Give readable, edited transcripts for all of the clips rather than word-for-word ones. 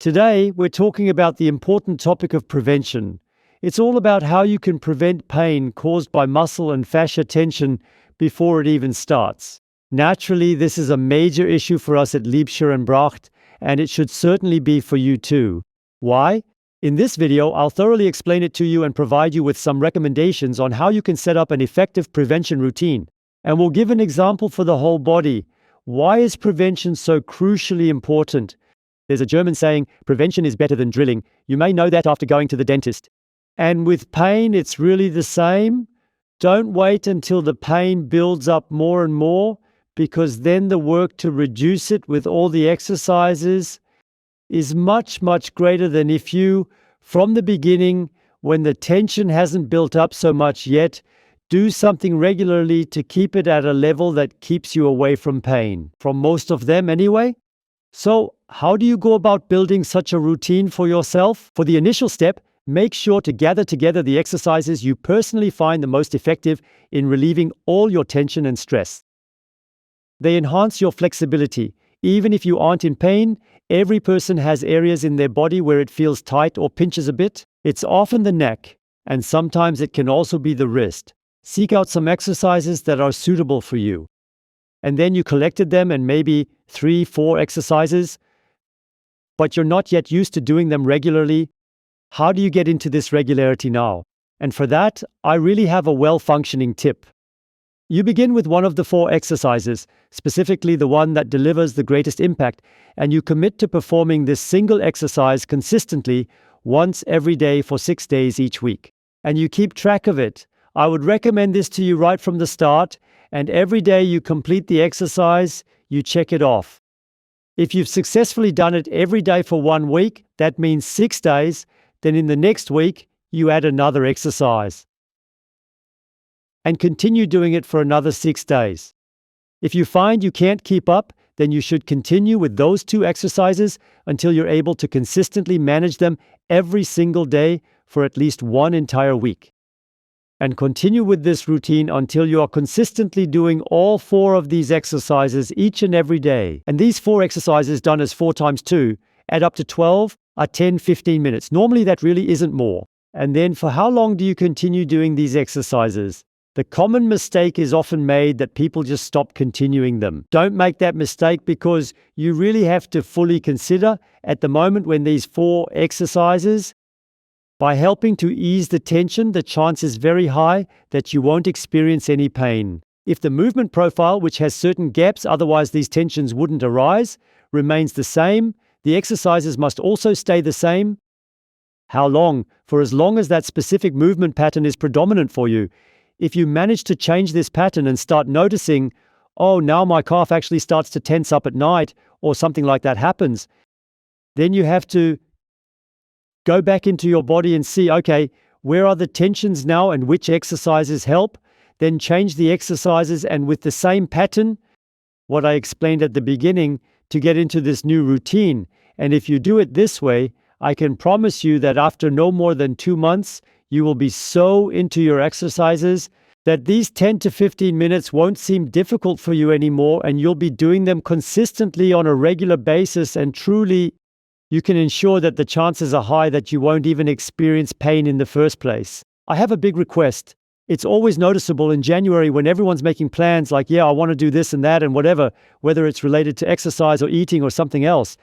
Today, we're talking about the important topic of prevention. It's all about how you can prevent pain caused by muscle and fascia tension before it even starts. Naturally, this is a major issue for us at Liebscher-Bracht, and it should certainly be for you too. Why? In this video, I'll thoroughly explain it to you and provide you with some recommendations on how you can set up an effective prevention routine. And we'll give an example for the whole body. Why is prevention so crucially important? There's a German saying, prevention is better than drilling. You may know that after going to the dentist. And with pain, it's really the same. Don't wait until the pain builds up more and more, because then the work to reduce it with all the exercises is much, much greater than if you, from the beginning, when the tension hasn't built up so much yet, do something regularly to keep it at a level that keeps you away from pain, from most of them anyway. So, how do you go about building such a routine for yourself? For the initial step, make sure to gather together the exercises you personally find the most effective in relieving all your tension and stress. They enhance your flexibility. Even if you aren't in pain, every person has areas in their body where it feels tight or pinches a bit. It's often the neck, and sometimes it can also be the wrist. Seek out some exercises that are suitable for you. And then you collected them and maybe 3-4 exercises, but you're not yet used to doing them regularly. How do you get into this regularity now? And for that, I really have a well-functioning tip. You begin with one of the 4 exercises, specifically the one that delivers the greatest impact, and you commit to performing this single exercise consistently once every day for 6 days each week. And you keep track of it. I would recommend this to you right from the start, and every day you complete the exercise, you check it off. If you've successfully done it every day for 1 week, that means 6 days, then in the next week, you add another exercise. And continue doing it for another 6 days. If you find you can't keep up, then you should continue with those 2 exercises until you're able to consistently manage them every single day for at least 1 entire week. And continue with this routine until you are consistently doing all 4 of these exercises each and every day. And these 4 exercises done as 4 times 2 add up to 12 or 10-15 minutes. Normally that really isn't more. And then for how long do you continue doing these exercises? The common mistake is often made that people just stop continuing them. Don't make that mistake, because you really have to fully consider at the moment when these 4 exercises, by helping to ease the tension, the chance is very high that you won't experience any pain. If the movement profile, which has certain gaps, otherwise these tensions wouldn't arise, remains the same, the exercises must also stay the same. How long? For as long as that specific movement pattern is predominant for you. If you manage to change this pattern and start noticing, oh, now my calf actually starts to tense up at night, or something like that happens, then you have to go back into your body and see, okay, where are the tensions now and which exercises help? Then change the exercises, and with the same pattern, what I explained at the beginning, to get into this new routine. And if you do it this way, I can promise you that after no more than 2 months, you will be so into your exercises that these 10 to 15 minutes won't seem difficult for you anymore, and you'll be doing them consistently on a regular basis, and truly, you can ensure that the chances are high that you won't even experience pain in the first place. I have a big request. It's always noticeable in January when everyone's making plans like, yeah, I want to do this and that and whatever, whether it's related to exercise or eating or something else.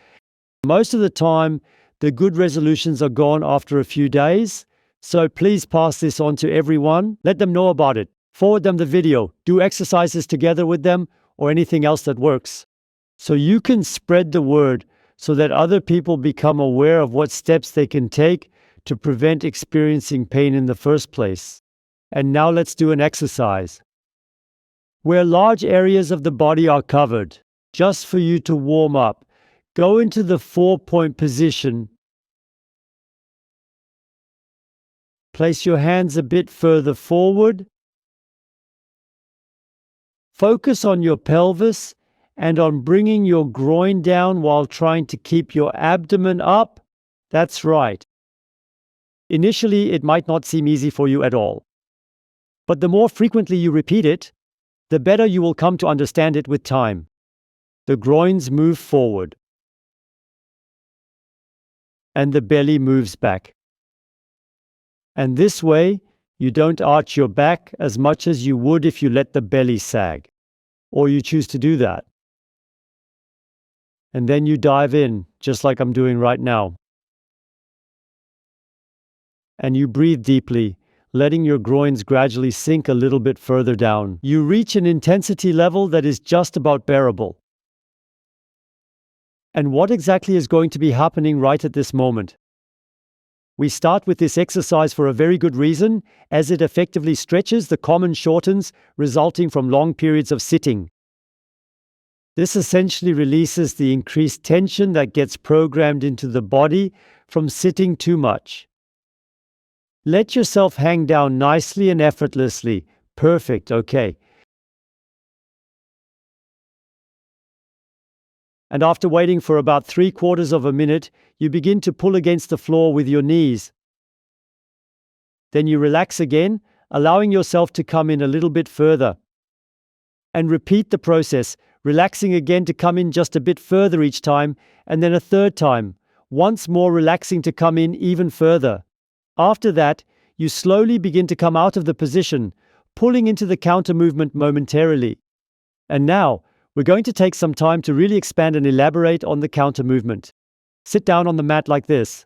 Most of the time, the good resolutions are gone after a few days. So please pass this on to everyone. Let them know about it. Forward them the video. Do exercises together with them or anything else that works. So you can spread the word, so that other people become aware of what steps they can take to prevent experiencing pain in the first place. And now let's do an exercise. Where large areas of the body are covered, just for you to warm up, go into the 4-point position. Place your hands a bit further forward. Focus on your pelvis and on bringing your groin down while trying to keep your abdomen up. That's right. Initially, it might not seem easy for you at all. But the more frequently you repeat it, the better you will come to understand it with time. The groins move forward. and the belly moves back. And this way, you don't arch your back as much as you would if you let the belly sag, or you choose to do that. And then you dive in, just like I'm doing right now. And you breathe deeply, letting your groins gradually sink a little bit further down. You reach an intensity level that is just about bearable. And what exactly is going to be happening right at this moment? We start with this exercise for a very good reason, as it effectively stretches the common shortens resulting from long periods of sitting. This essentially releases the increased tension that gets programmed into the body from sitting too much. Let yourself hang down nicely and effortlessly. Perfect, okay. And after waiting for about 3/4 of a minute, you begin to pull against the floor with your knees. Then you relax again, allowing yourself to come in a little bit further. And repeat the process, relaxing again to come in just a bit further each time, and then a third time, once more relaxing to come in even further. After that, you slowly begin to come out of the position, pulling into the counter movement momentarily. And now, we're going to take some time to really expand and elaborate on the counter movement. Sit down on the mat like this.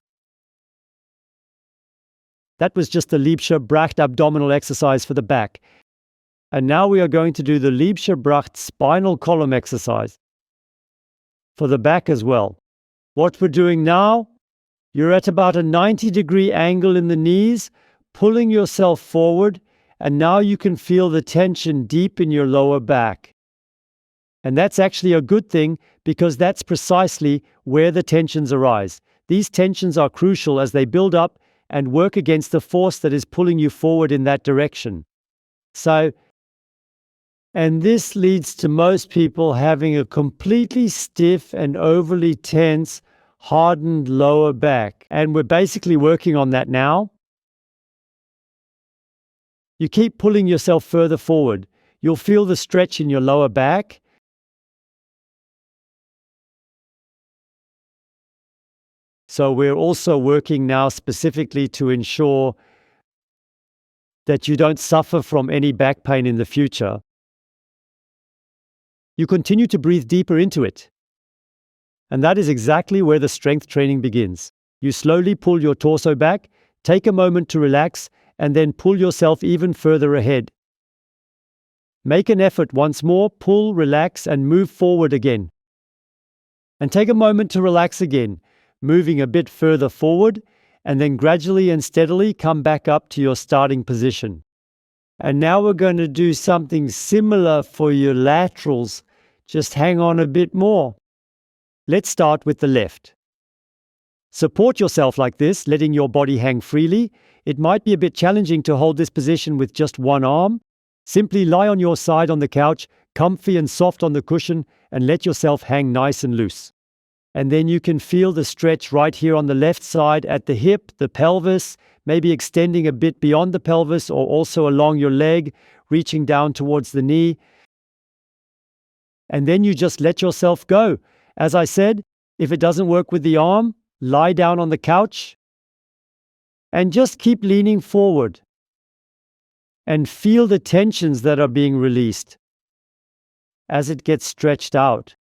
That was just the Liebscher-Bracht abdominal exercise for the back. And now we are going to do the Liebscher-Bracht spinal column exercise for the back as well. What we're doing now, you're at about a 90-degree angle in the knees, pulling yourself forward, and now you can feel the tension deep in your lower back. And that's actually a good thing because that's precisely where the tensions arise. These tensions are crucial as they build up and work against the force that is pulling you forward in that direction. And this leads to most people having a completely stiff and overly tense, hardened lower back. And we're basically working on that now. You keep pulling yourself further forward. You'll feel the stretch in your lower back. So we're also working now specifically to ensure that you don't suffer from any back pain in the future. You continue to breathe deeper into it. And that is exactly where the strength training begins. You slowly pull your torso back, take a moment to relax, and then pull yourself even further ahead. Make an effort once more, pull, relax, and move forward again. And take a moment to relax again, moving a bit further forward, and then gradually and steadily come back up to your starting position. And now we're going to do something similar for your laterals. Just hang on a bit more. Let's start with the left. Support yourself like this, letting your body hang freely. It might be a bit challenging to hold this position with just one arm. Simply lie on your side on the couch, comfy and soft on the cushion, and let yourself hang nice and loose. And then you can feel the stretch right here on the left side at the hip, the pelvis, maybe extending a bit beyond the pelvis or also along your leg, reaching down towards the knee. And then you just let yourself go. As I said, if it doesn't work with the arm, lie down on the couch and just keep leaning forward and feel the tensions that are being released as it gets stretched out.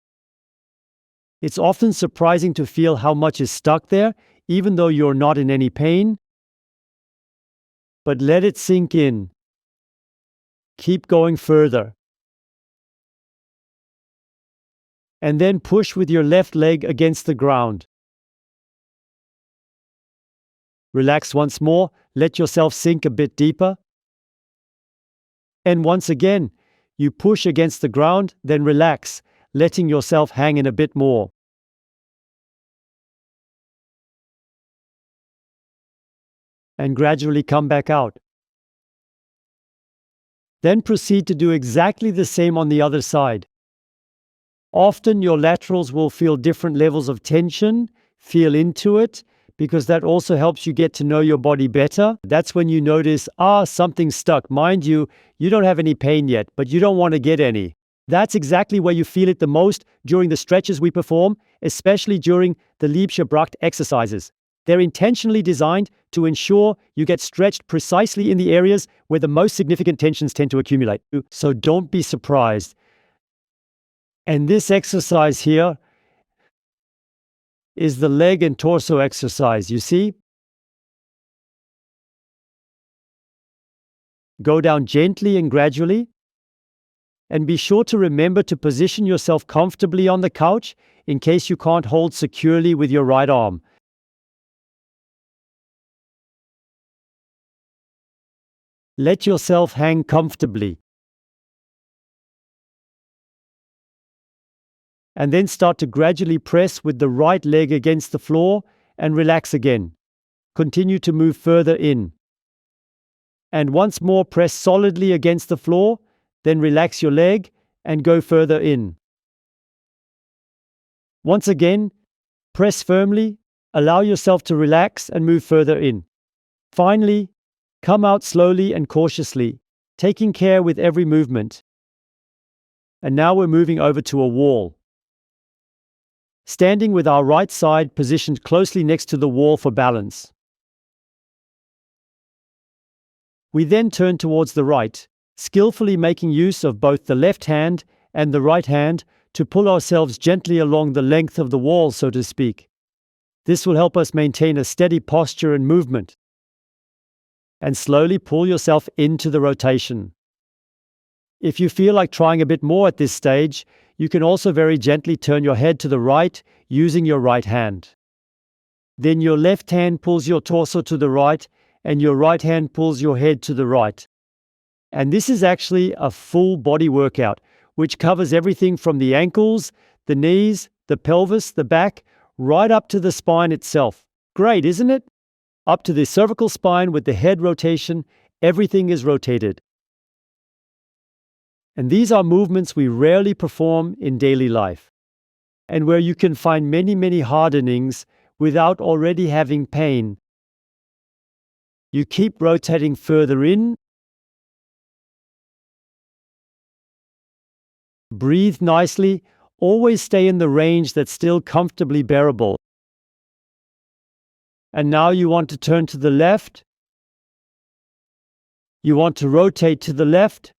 It's often surprising to feel how much is stuck there, even though you're not in any pain. But let it sink in. Keep going further. And then push with your left leg against the ground. Relax once more, let yourself sink a bit deeper. And once again, you push against the ground, then relax, letting yourself hang in a bit more. And gradually come back out. Then proceed to do exactly the same on the other side. Often your laterals will feel different levels of tension, feel into it, because that also helps you get to know your body better. That's when you notice, something's stuck. Mind you, you don't have any pain yet, but you don't want to get any. That's exactly where you feel it the most during the stretches we perform, especially during the Liebscher-Bracht exercises. They're intentionally designed to ensure you get stretched precisely in the areas where the most significant tensions tend to accumulate. So don't be surprised. And this exercise here is the leg and torso exercise. You see? Go down gently and gradually. And be sure to remember to position yourself comfortably on the couch in case you can't hold securely with your right arm. Let yourself hang comfortably. And then start to gradually press with the right leg against the floor and relax again. Continue to move further in. And once more, press solidly against the floor, then relax your leg and go further in. Once again, press firmly, allow yourself to relax and move further in. Finally, come out slowly and cautiously, taking care with every movement. And now we're moving over to a wall. Standing with our right side positioned closely next to the wall for balance. We then turn towards the right, skillfully making use of both the left hand and the right hand to pull ourselves gently along the length of the wall, so to speak. This will help us maintain a steady posture and movement. And slowly pull yourself into the rotation. If you feel like trying a bit more at this stage, you can also very gently turn your head to the right using your right hand. Then your left hand pulls your torso to the right and your right hand pulls your head to the right. And this is actually a full body workout, which covers everything from the ankles, the knees, the pelvis, the back, right up to the spine itself. Great, isn't it? Up to the cervical spine with the head rotation, everything is rotated. And these are movements we rarely perform in daily life, and where you can find many hardenings without already having pain. You keep rotating further in. Breathe nicely. Always stay in the range that's still comfortably bearable. And now you want to turn to the left. You want to rotate to the left.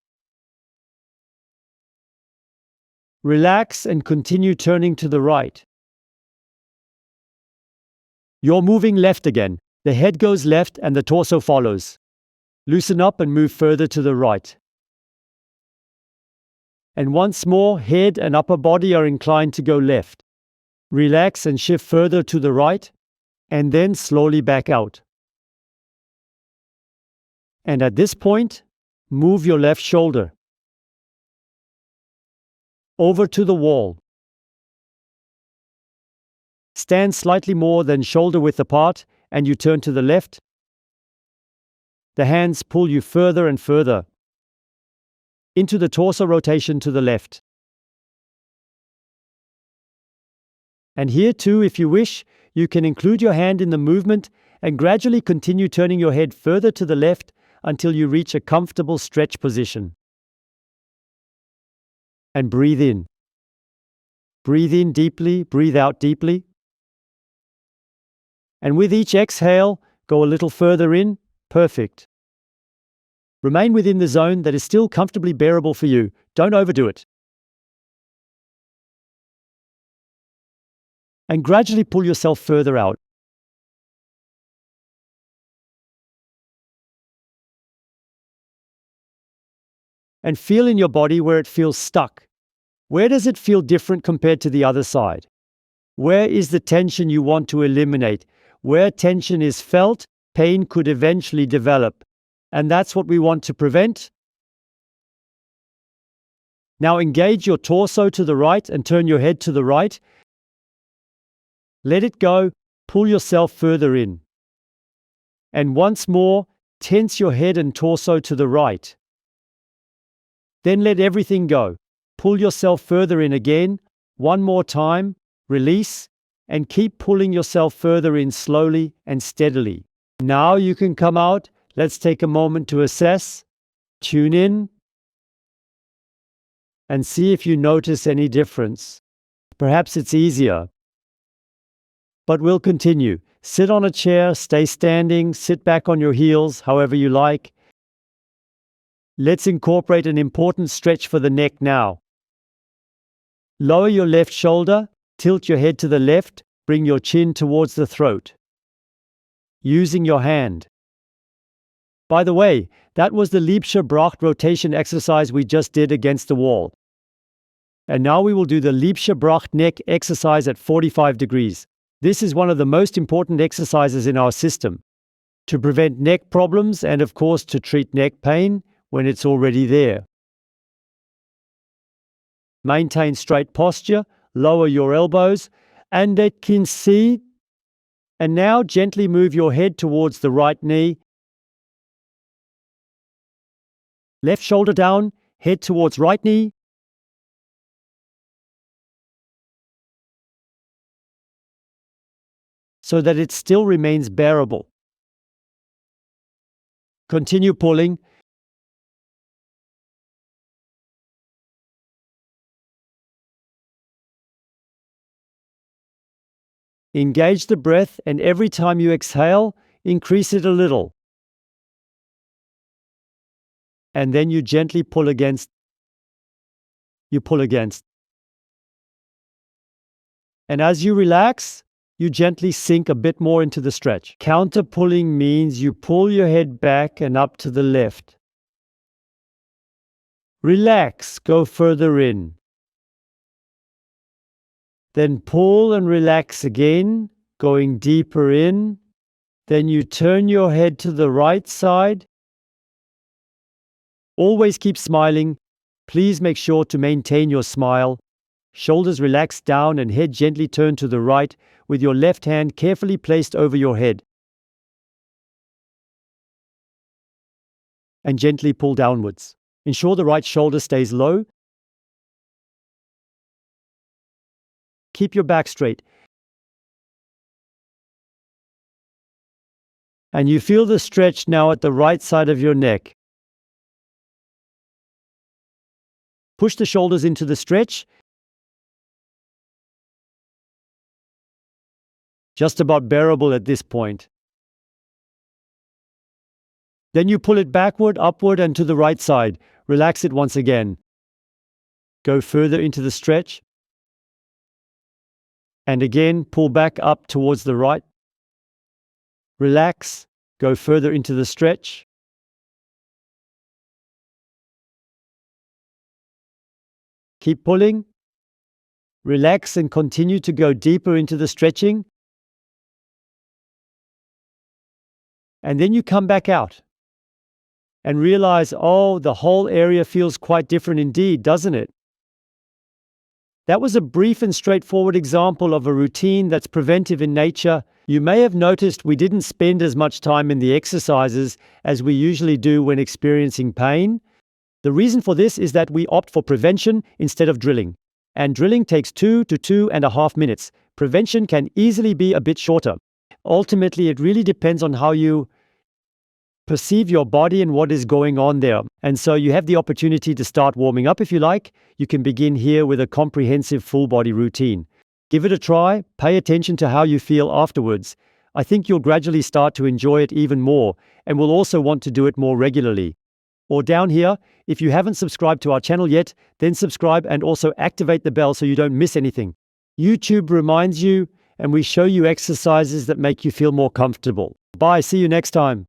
Relax and continue turning to the right. You're moving left again. The head goes left and the torso follows. Loosen up and move further to the right. And once more, head and upper body are inclined to go left. Relax and shift further to the right, and then slowly back out. And at this point, move your left shoulder over to the wall. Stand slightly more than shoulder width apart, and you turn to the left. The hands pull you further and further into the torso rotation to the left. And here too, if you wish, you can include your hand in the movement and gradually continue turning your head further to the left until you reach a comfortable stretch position. And breathe in. Breathe in deeply, breathe out deeply. And with each exhale, go a little further in. Perfect. Remain within the zone that is still comfortably bearable for you. Don't overdo it. And gradually pull yourself further out. And feel in your body where it feels stuck. Where does it feel different compared to the other side? Where is the tension you want to eliminate? Where tension is felt, pain could eventually develop. And that's what we want to prevent. Now engage your torso to the right and turn your head to the right. Let it go, pull yourself further in. And once more, tense your head and torso to the right. Then let everything go. Pull yourself further in again. One more time, release, and keep pulling yourself further in slowly and steadily. Now you can come out. Let's take a moment to assess, tune in, and see if you notice any difference. Perhaps it's easier. But we'll continue. Sit on a chair, stay standing, sit back on your heels, however you like. Let's incorporate an important stretch for the neck now. Lower your left shoulder, tilt your head to the left, bring your chin towards the throat. Using your hand. By the way, that was the Liebscher-Bracht rotation exercise we just did against the wall. And now we will do the Liebscher-Bracht neck exercise at 45 degrees. This is one of the most important exercises in our system to prevent neck problems and, of course, to treat neck pain when it's already there. Maintain straight posture, lower your elbows, and and now gently move your head towards the right knee. Left shoulder down, head towards right knee. So that it still remains bearable. Continue pulling. Engage the breath, and every time you exhale, increase it a little. And then you gently pull against. You pull against. And as you relax, you gently sink a bit more into the stretch. Counter pulling means you pull your head back and up to the left. Relax, go further in. Then pull and relax again, going deeper in. Then you turn your head to the right side. Always keep smiling. Please make sure to maintain your smile. Shoulders relaxed down and head gently turned to the right, with your left hand carefully placed over your head. And gently pull downwards. Ensure the right shoulder stays low. Keep your back straight. And you feel the stretch now at the right side of your neck. Push the shoulders into the stretch. Just about bearable at this point. Then you pull it backward, upward, and to the right side. Relax it once again. Go further into the stretch. And again, pull back up towards the right. Relax. Go further into the stretch. Keep pulling. Relax and continue to go deeper into the stretching. And then you come back out and realize, oh, the whole area feels quite different indeed, doesn't it? That was a brief and straightforward example of a routine that's preventive in nature. You may have noticed we didn't spend as much time in the exercises as we usually do when experiencing pain. The reason for this is that we opt for prevention instead of drilling. And drilling takes 2 to 2.5 minutes. Prevention can easily be a bit shorter. Ultimately, it really depends on how you perceive your body and what is going on there. And so you have the opportunity to start warming up if you like. You can begin here with a comprehensive full body routine. Give it a try, pay attention to how you feel afterwards. I think you'll gradually start to enjoy it even more and will also want to do it more regularly. Or down here, if you haven't subscribed to our channel yet, then subscribe and also activate the bell so you don't miss anything. YouTube reminds you, and we show you exercises that make you feel more comfortable. Bye, see you next time.